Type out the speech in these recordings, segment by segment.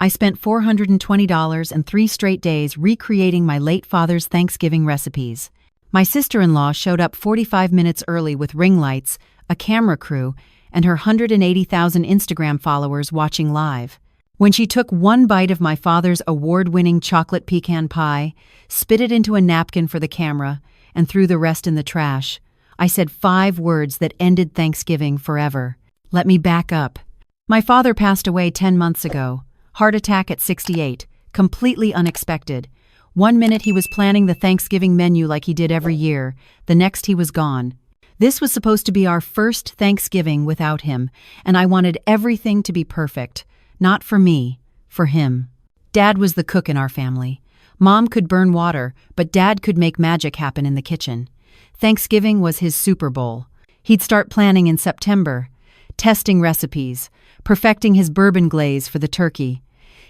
I spent $420 and 3 straight days recreating my late father's Thanksgiving recipes. My sister-in-law showed up 45 minutes early with ring lights, a camera crew, and her 180,000 Instagram followers watching live. When she took one bite of my father's award-winning chocolate pecan pie, spit it into a napkin for the camera, and threw the rest in the trash, I said 5 words that ended Thanksgiving forever. Let me back up. My father passed away 10 months ago. Heart attack at 68, completely unexpected. One minute he was planning the Thanksgiving menu like he did every year, the next he was gone. This was supposed to be our first Thanksgiving without him, and I wanted everything to be perfect. Not for me, for him. Dad was the cook in our family. Mom could burn water, but Dad could make magic happen in the kitchen. Thanksgiving was his Super Bowl. He'd start planning in September, testing recipes, perfecting his bourbon glaze for the turkey.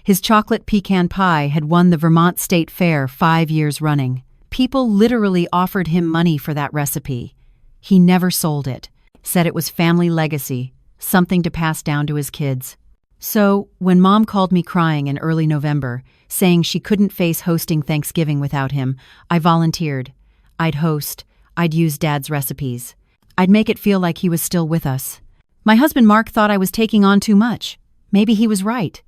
His chocolate pecan pie had won the Vermont State Fair 5 years running. People literally offered him money for that recipe. He never sold it, said it was family legacy, something to pass down to his kids. So, when Mom called me crying in early November, saying she couldn't face hosting Thanksgiving without him, I volunteered. I'd host. I'd use Dad's recipes. I'd make it feel like he was still with us. My husband Mark thought I was taking on too much. Maybe he was right.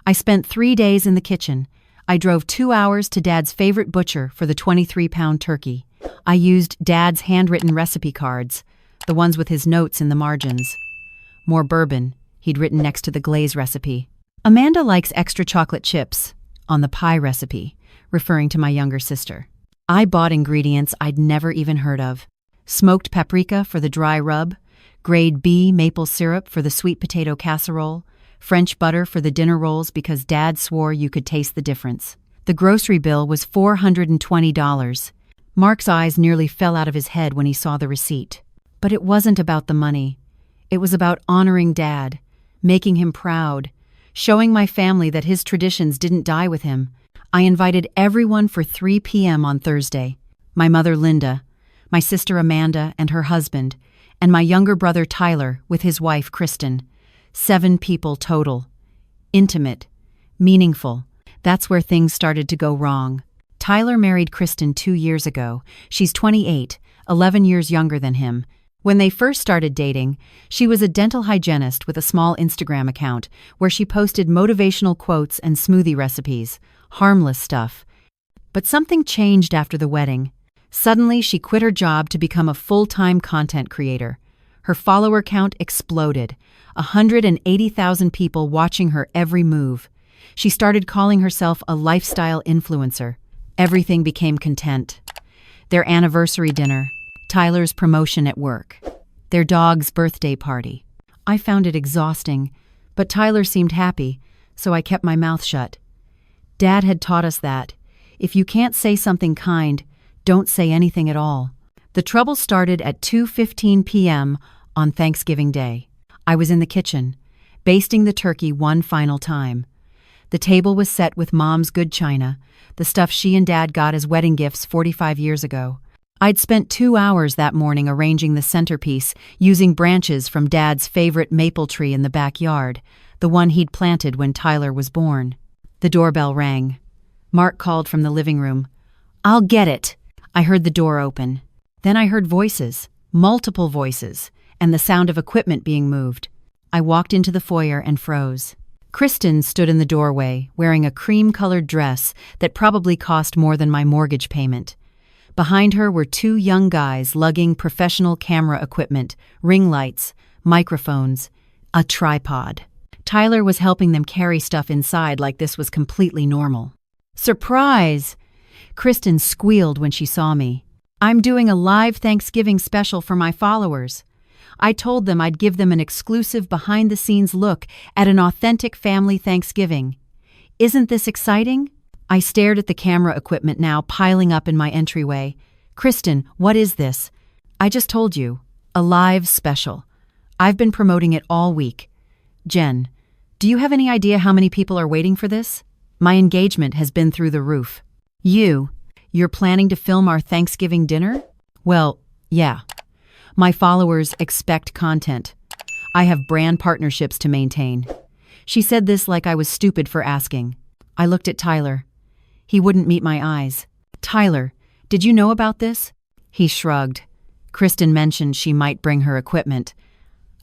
I spent 3 days in the kitchen. I drove 2 hours to Dad's favorite butcher for the 23-pound turkey. I used Dad's handwritten recipe cards, the ones with his notes in the margins. More bourbon, he'd written next to the glaze recipe. Amanda likes extra chocolate chips, on the pie recipe, referring to my younger sister. I bought ingredients I'd never even heard of. Smoked paprika for the dry rub, grade B maple syrup for the sweet potato casserole, French butter for the dinner rolls because Dad swore you could taste the difference. The grocery bill was $420. Mark's eyes nearly fell out of his head when he saw the receipt. But it wasn't about the money. It was about honoring Dad, making him proud, showing my family that his traditions didn't die with him. I invited everyone for 3 p.m. on Thursday. My mother Linda, my sister Amanda and her husband, and my younger brother Tyler with his wife Kristen. 7 people total. Intimate. Meaningful. That's where things started to go wrong. Tyler married Kristen 2 years ago. She's 28, 11 years younger than him. When they first started dating, she was a dental hygienist with a small Instagram account where she posted motivational quotes and smoothie recipes. Harmless stuff. But something changed after the wedding. Suddenly, she quit her job to become a full-time content creator. Her follower count exploded. 180,000 people watching her every move. She started calling herself a lifestyle influencer. Everything became content. Their anniversary dinner, Tyler's promotion at work, their dog's birthday party. I found it exhausting, but Tyler seemed happy, so I kept my mouth shut. Dad had taught us that if you can't say something kind, don't say anything at all. The trouble started at 2:15 p.m. on Thanksgiving Day. I was in the kitchen, basting the turkey one final time. The table was set with Mom's good china, the stuff she and Dad got as wedding gifts 45 years ago. I'd spent 2 hours that morning arranging the centerpiece, using branches from Dad's favorite maple tree in the backyard, the one he'd planted when Tyler was born. The doorbell rang. Mark called from the living room. "I'll get it." I heard the door open. Then I heard voices, multiple voices, and the sound of equipment being moved. I walked into the foyer and froze. Kristen stood in the doorway, wearing a cream-colored dress that probably cost more than my mortgage payment. Behind her were 2 young guys lugging professional camera equipment, ring lights, microphones, a tripod. Tyler was helping them carry stuff inside like this was completely normal. "Surprise!" Kristen squealed when she saw me. "I'm doing a live Thanksgiving special for my followers. I told them I'd give them an exclusive behind-the-scenes look at an authentic family Thanksgiving. Isn't this exciting?" I stared at the camera equipment now piling up in my entryway. "Kristen, what is this?" "I just told you. A live special. I've been promoting it all week." "Jen, do you have any idea how many people are waiting for this? My engagement has been through the roof." You're planning to film our Thanksgiving dinner?" "Well, yeah. My followers expect content. I have brand partnerships to maintain. She said this like I was stupid for asking. I looked at Tyler. He wouldn't meet my eyes. Tyler, did you know about this? He shrugged. Kristen mentioned she might bring her equipment.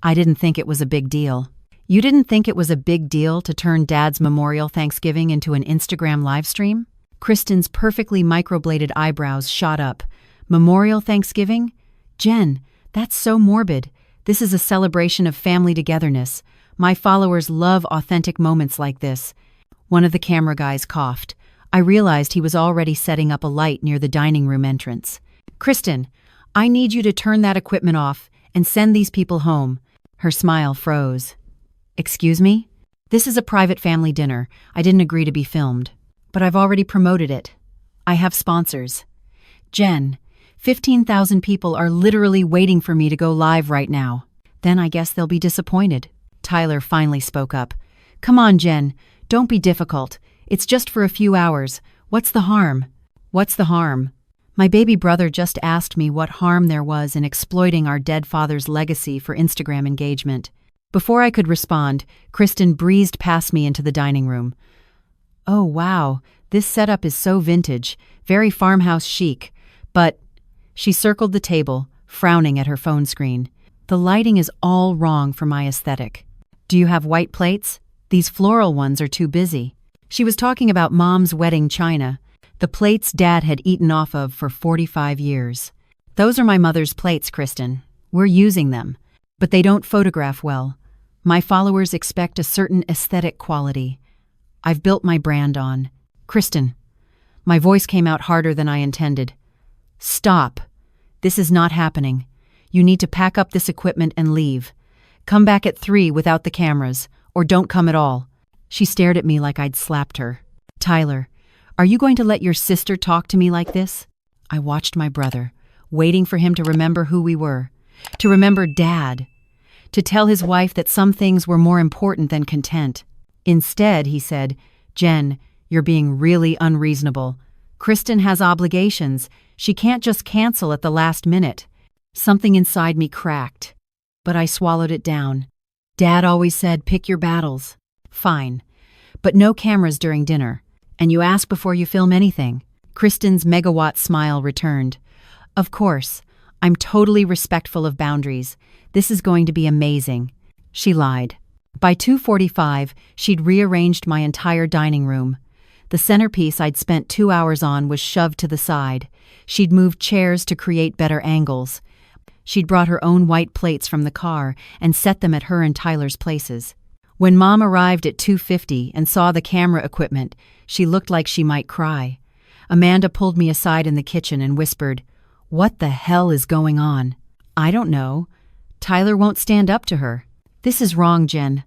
I didn't think it was a big deal. You didn't think it was a big deal to turn Dad's memorial Thanksgiving into an Instagram livestream? Kristen's perfectly microbladed eyebrows shot up. Memorial Thanksgiving? Jen, that's so morbid. This is a celebration of family togetherness. My followers love authentic moments like this. One of the camera guys coughed. I realized he was already setting up a light near the dining room entrance. Kristen, I need you to turn that equipment off and send these people home. Her smile froze. Excuse me? This is a private family dinner. I didn't agree to be filmed. But I've already promoted it. I have sponsors. Jen, 15,000 people are literally waiting for me to go live right now. Then I guess they'll be disappointed. Tyler finally spoke up. Come on, Jen. Don't be difficult. It's just for a few hours. What's the harm? What's the harm? My baby brother just asked me what harm there was in exploiting our dead father's legacy for Instagram engagement. Before I could respond, Kristen breezed past me into the dining room. Oh, wow, this setup is so vintage, very farmhouse chic. But she circled the table, frowning at her phone screen. The lighting is all wrong for my aesthetic. Do you have white plates? These floral ones are too busy. She was talking about Mom's wedding china, the plates Dad had eaten off of for 45 years. Those are my mother's plates, Kristen. We're using them, but they don't photograph well. My followers expect a certain aesthetic quality. I've built my brand on. Kristen. My voice came out harder than I intended. Stop. This is not happening. You need to pack up this equipment and leave. Come back at 3 without the cameras, or don't come at all. She stared at me like I'd slapped her. Tyler, are you going to let your sister talk to me like this? I watched my brother, waiting for him to remember who we were, to remember Dad, to tell his wife that some things were more important than content. Instead, he said, Jen, you're being really unreasonable. Kristen has obligations. She can't just cancel at the last minute. Something inside me cracked, but I swallowed it down. Dad always said, pick your battles. Fine, but no cameras during dinner. And you ask before you film anything. Kristen's megawatt smile returned. Of course, I'm totally respectful of boundaries. This is going to be amazing. She lied. By 2:45, she'd rearranged my entire dining room. The centerpiece I'd spent 2 hours on was shoved to the side. She'd moved chairs to create better angles. She'd brought her own white plates from the car and set them at her and Tyler's places. When Mom arrived at 2:50 and saw the camera equipment, she looked like she might cry. Amanda pulled me aside in the kitchen and whispered, What the hell is going on? I don't know. Tyler won't stand up to her. This is wrong, Jen.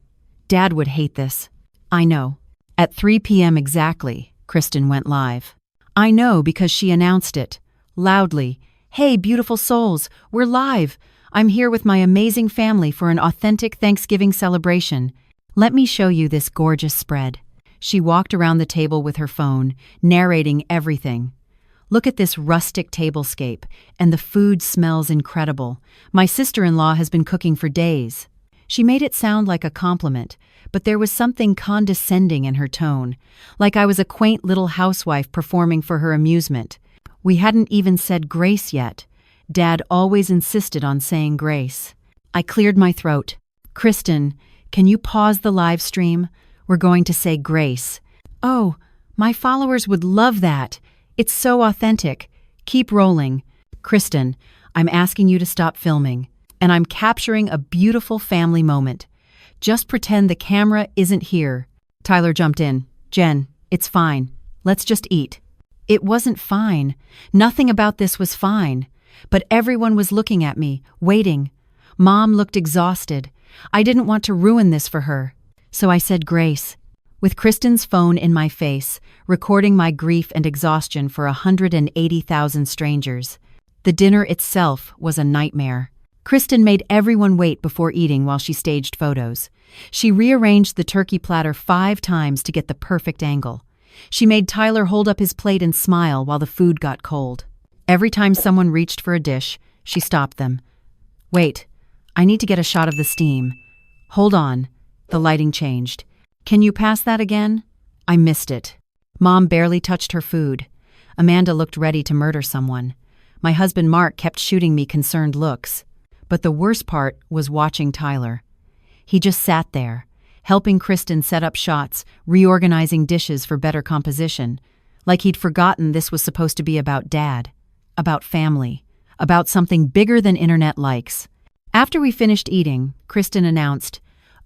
Dad would hate this. I know. At 3 p.m. exactly, Kristen went live. I know because she announced it. Loudly. Hey, beautiful souls, we're live. I'm here with my amazing family for an authentic Thanksgiving celebration. Let me show you this gorgeous spread. She walked around the table with her phone, narrating everything. Look at this rustic tablescape, and the food smells incredible. My sister-in-law has been cooking for days. She made it sound like a compliment, but there was something condescending in her tone, like I was a quaint little housewife performing for her amusement. We hadn't even said grace yet. Dad always insisted on saying grace. I cleared my throat. Kristen, can you pause the live stream? We're going to say grace. Oh, my followers would love that. It's so authentic. Keep rolling. Kristen, I'm asking you to stop filming, and I'm capturing a beautiful family moment. Just pretend the camera isn't here. Tyler jumped in. Jen, it's fine. Let's just eat. It wasn't fine. Nothing about this was fine. But everyone was looking at me, waiting. Mom looked exhausted. I didn't want to ruin this for her. So I said grace. With Kristen's phone in my face, recording my grief and exhaustion for 180,000 strangers. The dinner itself was a nightmare. Kristen made everyone wait before eating while she staged photos. She rearranged the turkey platter 5 times to get the perfect angle. She made Tyler hold up his plate and smile while the food got cold. Every time someone reached for a dish, she stopped them. Wait, I need to get a shot of the steam. Hold on. The lighting changed. Can you pass that again? I missed it. Mom barely touched her food. Amanda looked ready to murder someone. My husband Mark kept shooting me concerned looks. But the worst part was watching Tyler. He just sat there, helping Kristen set up shots, reorganizing dishes for better composition, like he'd forgotten this was supposed to be about Dad, about family, about something bigger than internet likes. After we finished eating, Kristen announced,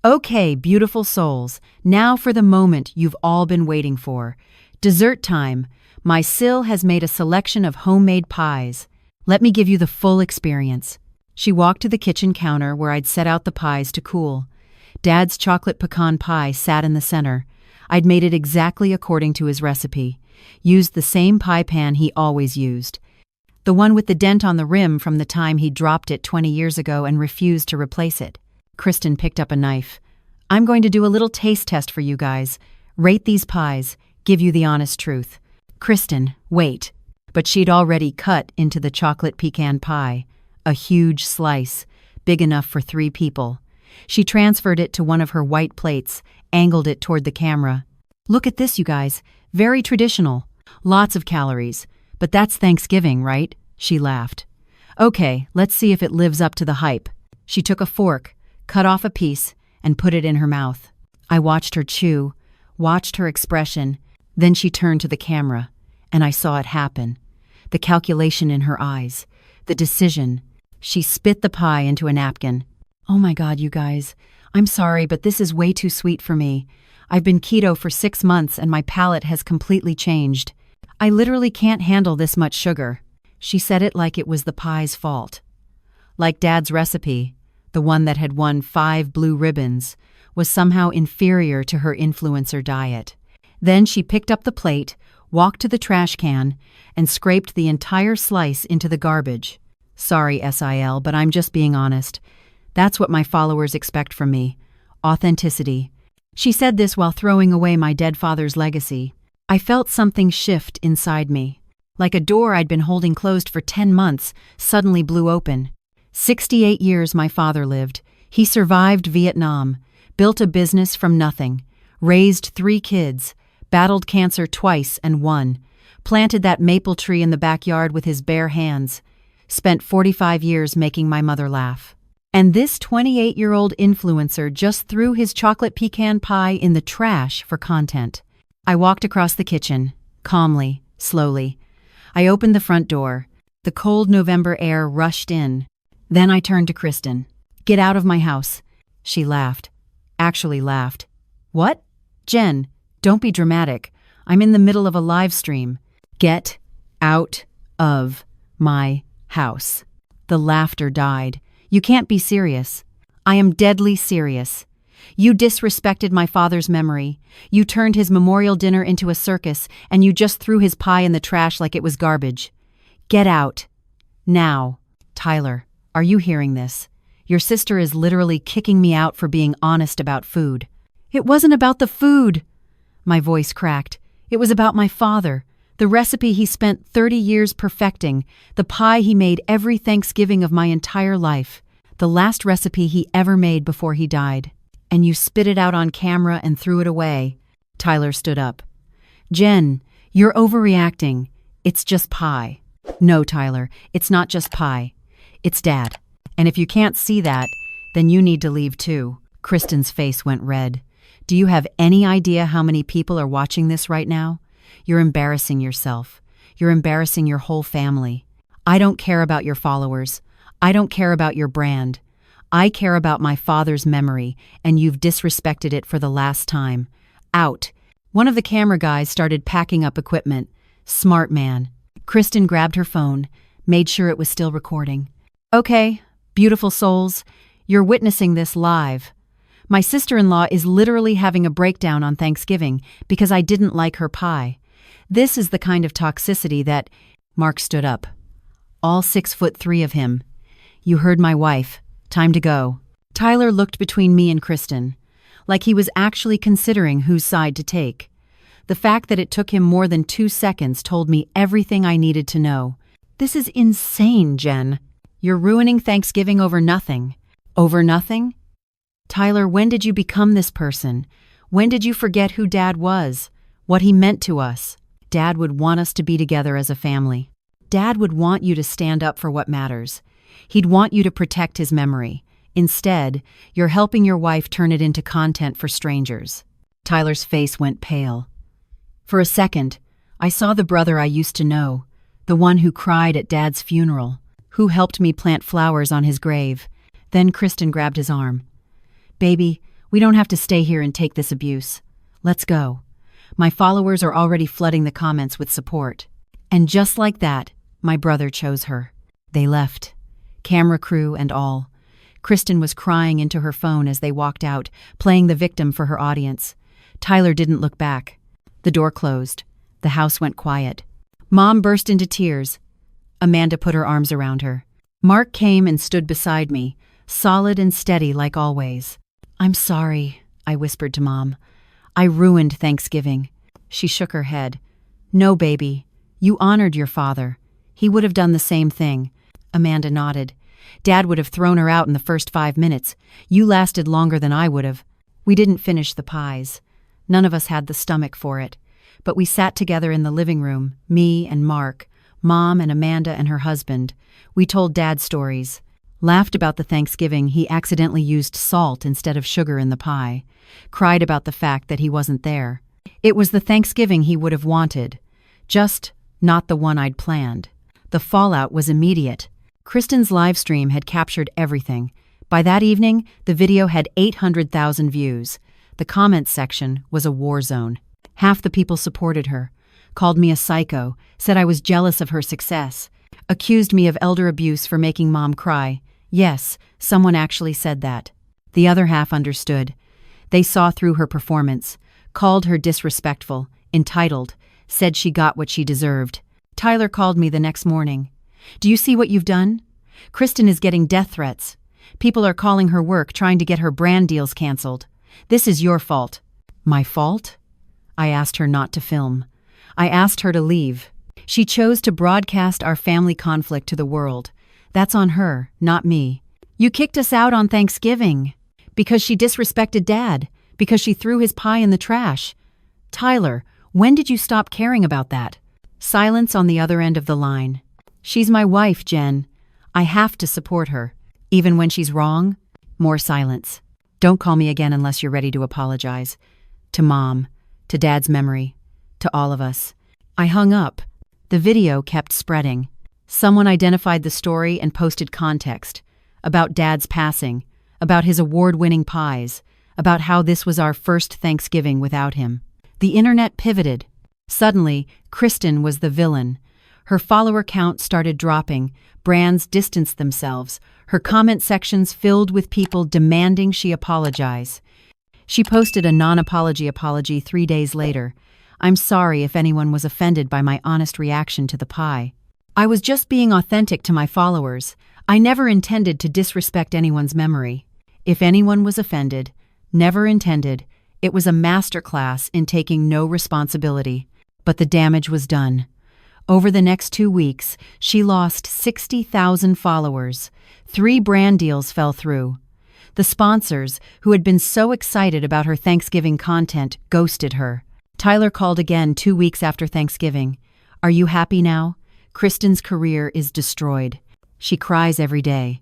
"Okay, beautiful souls, now for the moment you've all been waiting for. Dessert time. My Sil has made a selection of homemade pies. Let me give you the full experience." She walked to the kitchen counter where I'd set out the pies to cool. Dad's chocolate pecan pie sat in the center. I'd made it exactly according to his recipe. Used the same pie pan he always used. The one with the dent on the rim from the time he dropped it 20 years ago and refused to replace it. Kristen picked up a knife. "I'm going to do a little taste test for you guys. Rate these pies, give you the honest truth." "Kristen, wait." But she'd already cut into the chocolate pecan pie. A huge slice, big enough for 3 people. She transferred it to one of her white plates, angled it toward the camera. "Look at this, you guys. Very traditional. Lots of calories. But that's Thanksgiving, right?" She laughed. "Okay, let's see if it lives up to the hype." She took a fork, cut off a piece, and put it in her mouth. I watched her chew, watched her expression, then she turned to the camera, and I saw it happen. The calculation in her eyes, the decision. She spit the pie into a napkin. "Oh my God, you guys. I'm sorry, but this is way too sweet for me. I've been keto for 6 months and my palate has completely changed. I literally can't handle this much sugar." She said it like it was the pie's fault. Like Dad's recipe, the one that had won 5 blue ribbons, was somehow inferior to her influencer diet. Then she picked up the plate, walked to the trash can, and scraped the entire slice into the garbage. "Sorry, SIL, but I'm just being honest. That's what my followers expect from me. Authenticity." She said this while throwing away my dead father's legacy. I felt something shift inside me. Like a door I'd been holding closed for 10 months suddenly blew open. 68 years my father lived. He survived Vietnam, built a business from nothing, raised 3 kids, battled cancer twice and won, planted that maple tree in the backyard with his bare hands, spent 45 years making my mother laugh. And this 28-year-old influencer just threw his chocolate pecan pie in the trash for content. I walked across the kitchen, calmly, slowly. I opened the front door. The cold November air rushed in. Then I turned to Kristen. "Get out of my house." She laughed. Actually laughed. "What?" "Jen, don't be dramatic. I'm in the middle of a live stream. Get out of my house." The laughter died. "You can't be serious." "I am deadly serious. You disrespected my father's memory. You turned his memorial dinner into a circus, and you just threw his pie in the trash like it was garbage. Get out. Now." "Tyler, are you hearing this? Your sister is literally kicking me out for being honest about food." "It wasn't about the food." My voice cracked. "It was about my father. The recipe he spent 30 years perfecting, the pie he made every Thanksgiving of my entire life, the last recipe he ever made before he died. And you spit it out on camera and threw it away." Tyler stood up. "Jen, you're overreacting. It's just pie." "No, Tyler, it's not just pie. It's Dad. And if you can't see that, then you need to leave too." Kristen's face went red. "Do you have any idea how many people are watching this right now? You're embarrassing yourself. You're embarrassing your whole family. I don't care about your followers. I don't care about your brand. I care about my father's memory, and you've disrespected it for the last time. Out." One of the camera guys started packing up equipment. Smart man. Kristen grabbed her phone, made sure it was still recording. "Okay, beautiful souls, you're witnessing this live. My sister-in-law is literally having a breakdown on Thanksgiving because I didn't like her pie. This is the kind of toxicity that—" Mark stood up. All 6'3" of him. "You heard my wife. Time to go." Tyler looked between me and Kristen, like he was actually considering whose side to take. The fact that it took him more than 2 seconds told me everything I needed to know. "This is insane, Jen. You're ruining Thanksgiving over nothing." "Over nothing?" "Tyler, when did you become this person? When did you forget who Dad was? What he meant to us? Dad would want us to be together as a family. Dad would want you to stand up for what matters. He'd want you to protect his memory. Instead, you're helping your wife turn it into content for strangers." Tyler's face went pale. For a second, I saw the brother I used to know, the one who cried at Dad's funeral, who helped me plant flowers on his grave. Then Kristen grabbed his arm. "Baby, we don't have to stay here and take this abuse. Let's go. My followers are already flooding the comments with support." And just like that, my brother chose her. They left, camera crew and all. Kristen was crying into her phone as they walked out, playing the victim for her audience. Tyler didn't look back. The door closed. The house went quiet. Mom burst into tears. Amanda put her arms around her. Mark came and stood beside me, solid and steady like always. "I'm sorry," I whispered to Mom. "I ruined Thanksgiving." She shook her head. "No, baby. You honored your father. He would have done the same thing." Amanda nodded. "Dad would have thrown her out in the first 5 minutes. You lasted longer than I would have." We didn't finish the pies. None of us had the stomach for it. But we sat together in the living room, me and Mark, Mom and Amanda and her husband. We told Dad stories. Laughed about the Thanksgiving he accidentally used salt instead of sugar in the pie. Cried about the fact that he wasn't there. It was the Thanksgiving he would have wanted. Just not the one I'd planned. The fallout was immediate. Kristen's live stream had captured everything. By that evening, the video had 800,000 views. The comments section was a war zone. Half the people supported her, called me a psycho, said I was jealous of her success, accused me of elder abuse for making Mom cry. Yes, someone actually said that. The other half understood. They saw through her performance, called her disrespectful, entitled, said she got what she deserved. Tyler called me the next morning. "Do you see what you've done? Kristen is getting death threats. People are calling her work, trying to get her brand deals canceled. This is your fault." "My fault?" I asked her not to film. I asked her to leave. She chose to broadcast our family conflict to the world. That's on her, not me. "You kicked us out on Thanksgiving because she disrespected Dad, because she threw his pie in the trash." Tyler, when did you stop caring about that? Silence on the other end of the line. "She's my wife, Jen. I have to support her, even when she's wrong." More silence. "Don't call me again unless you're ready to apologize." To Mom, to Dad's memory, to all of us. I hung up. The video kept spreading. Someone identified the story and posted context. About Dad's passing, about his award-winning pies, about how this was our first Thanksgiving without him. The internet pivoted. Suddenly, Kristen was the villain. Her follower count started dropping, brands distanced themselves, her comment sections filled with people demanding she apologize. She posted a non-apology apology 3 days later. "I'm sorry if anyone was offended by my honest reaction to the pie. I was just being authentic to my followers. I never intended to disrespect anyone's memory. If anyone was offended, never intended, it was a masterclass in taking no responsibility." But the damage was done. Over the next 2 weeks, she lost 60,000 followers. 3 brand deals fell through. The sponsors, who had been so excited about her Thanksgiving content, ghosted her. Tyler called again 2 weeks after Thanksgiving. "Are you happy now? Kristen's career is destroyed. She cries every day."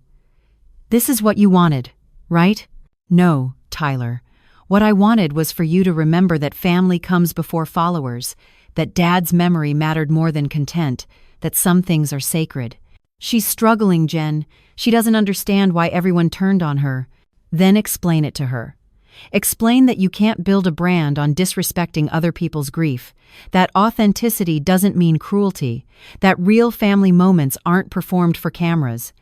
"This is what you wanted, right?" "No, Tyler. What I wanted was for you to remember that family comes before followers, that Dad's memory mattered more than content, that some things are sacred." "She's struggling, Jen. She doesn't understand why everyone turned on her." Then explain it to her. Explain that you can't build a brand on disrespecting other people's grief, that authenticity doesn't mean cruelty, that real family moments aren't performed for cameras.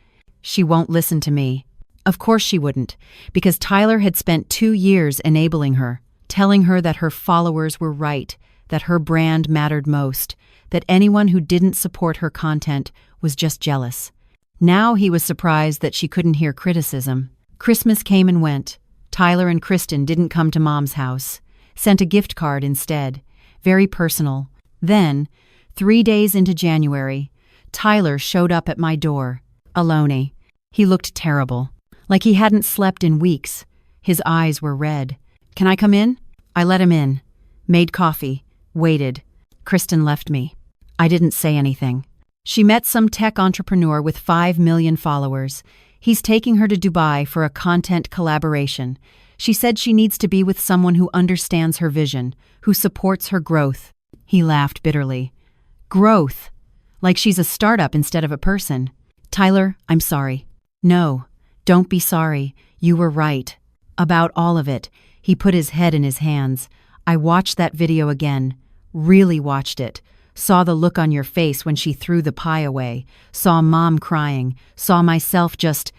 She won't listen to me. Of course she wouldn't, because Tyler had spent 2 years enabling her, telling her that her followers were right, that her brand mattered most, that anyone who didn't support her content was just jealous. Now he was surprised that she couldn't hear criticism. Christmas came and went. Tyler and Kristen didn't come to Mom's house, sent a gift card instead, very personal. Then, 3 days into January, Tyler showed up at my door, alone. He looked terrible, like he hadn't slept in weeks. His eyes were red. "Can I come in?" I let him in, made coffee, waited. Kristen left me. I didn't say anything. She met some tech entrepreneur with 5 million followers. He's taking her to Dubai for a content collaboration. She said she needs to be with someone who understands her vision, who supports her growth. He laughed bitterly. Growth? Like she's a startup instead of a person. Tyler, I'm sorry. No, don't be sorry. You were right. About all of it. He put his head in his hands. I watched that video again. Really watched it. Saw the look on your face when she threw the pie away. Saw Mom crying. Saw myself just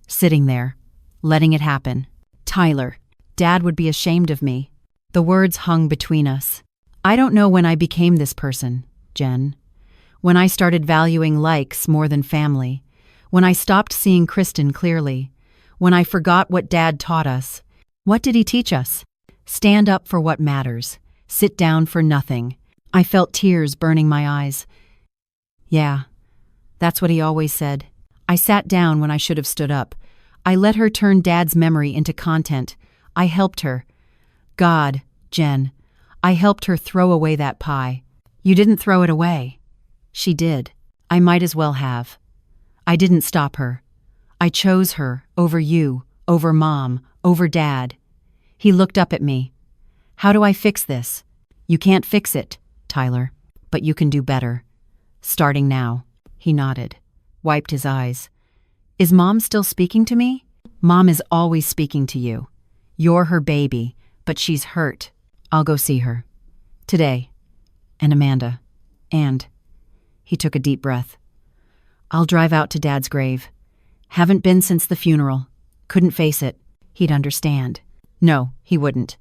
sitting there, letting it happen. Tyler, Dad would be ashamed of me. The words hung between us. I don't know when I became this person, Jen. When I started valuing likes more than family. When I stopped seeing Kristen clearly. When I forgot what Dad taught us. What did he teach us? Stand up for what matters. Sit down for nothing. I felt tears burning my eyes. Yeah, that's what he always said. I sat down when I should have stood up. I let her turn Dad's memory into content. I helped her. God, Jen, I helped her throw away that pie. You didn't throw it away. She did. I might as well have. I didn't stop her. I chose her over you, over Mom, over Dad. He looked up at me. How do I fix this? You can't fix it, Tyler, but you can do better. Starting now. He nodded, wiped his eyes. Is Mom still speaking to me? Mom is always speaking to you. You're her baby, but she's hurt. I'll go see her. Today. And Amanda. And... He took a deep breath. I'll drive out to Dad's grave. Haven't been since the funeral. Couldn't face it. He'd understand. No, he wouldn't.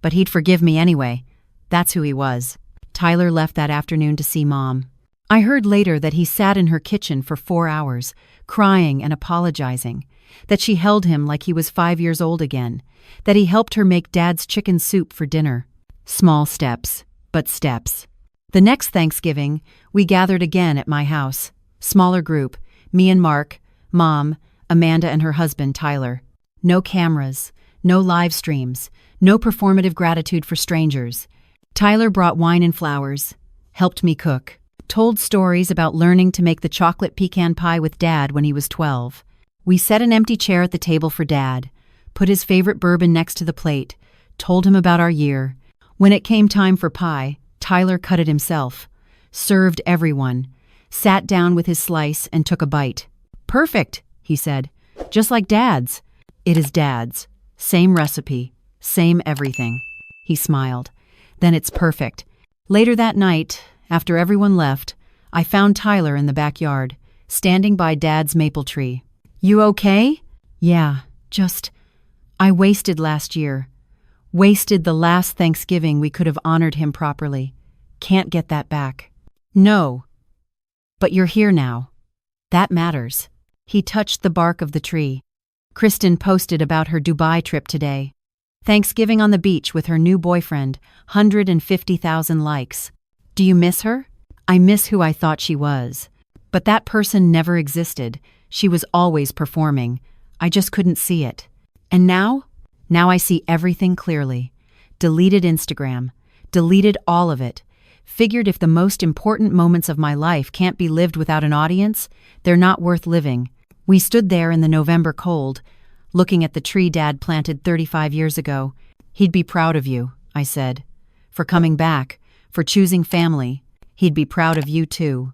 But he'd forgive me anyway. That's who he was. Tyler left that afternoon to see Mom. I heard later that he sat in her kitchen for 4 hours, crying and apologizing, that she held him like he was 5 years old again, that he helped her make Dad's chicken soup for dinner. Small steps, but steps. The next Thanksgiving, we gathered again at my house. Smaller group, me and Mark, Mom, Amanda and her husband, Tyler. No cameras, no live streams, no performative gratitude for strangers. Tyler brought wine and flowers, helped me cook, told stories about learning to make the chocolate pecan pie with Dad when he was 12. We set an empty chair at the table for Dad, put his favorite bourbon next to the plate, told him about our year. When it came time for pie, Tyler cut it himself, served everyone, sat down with his slice and took a bite. Perfect, he said, just like Dad's. It is Dad's. Same recipe, same everything. He smiled. Then it's perfect. Later that night, after everyone left, I found Tyler in the backyard, standing by Dad's maple tree. You okay? Yeah, I wasted last year. Wasted the last Thanksgiving we could have honored him properly. Can't get that back. No. But you're here now. That matters. He touched the bark of the tree. Kristen posted about her Dubai trip today. Thanksgiving on the beach with her new boyfriend, 150,000 likes. Do you miss her? I miss who I thought she was. But that person never existed. She was always performing. I just couldn't see it. And now? Now I see everything clearly. Deleted Instagram. Deleted all of it. Figured if the most important moments of my life can't be lived without an audience, they're not worth living. We stood there in the November cold, looking at the tree Dad planted 35 years ago. He'd be proud of you, I said. For coming back, for choosing family. He'd be proud of you too.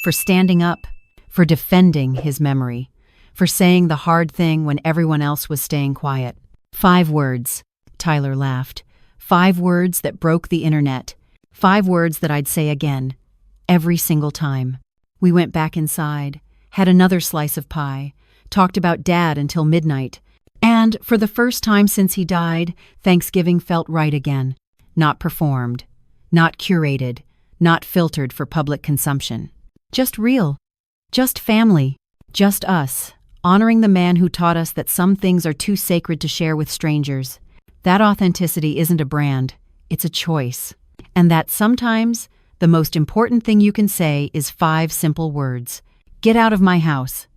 For standing up, for defending his memory, for saying the hard thing when everyone else was staying quiet. 5 words, Tyler laughed. 5 words that broke the internet. 5 words that I'd say again, every single time. We went back inside, had another slice of pie, talked about Dad until midnight, and for the first time since he died, Thanksgiving felt right again. Not performed, not curated, not filtered for public consumption. Just real, just family, just us, honoring the man who taught us that some things are too sacred to share with strangers. That authenticity isn't a brand, it's a choice. And that sometimes the most important thing you can say is 5 simple words. Get out of my house.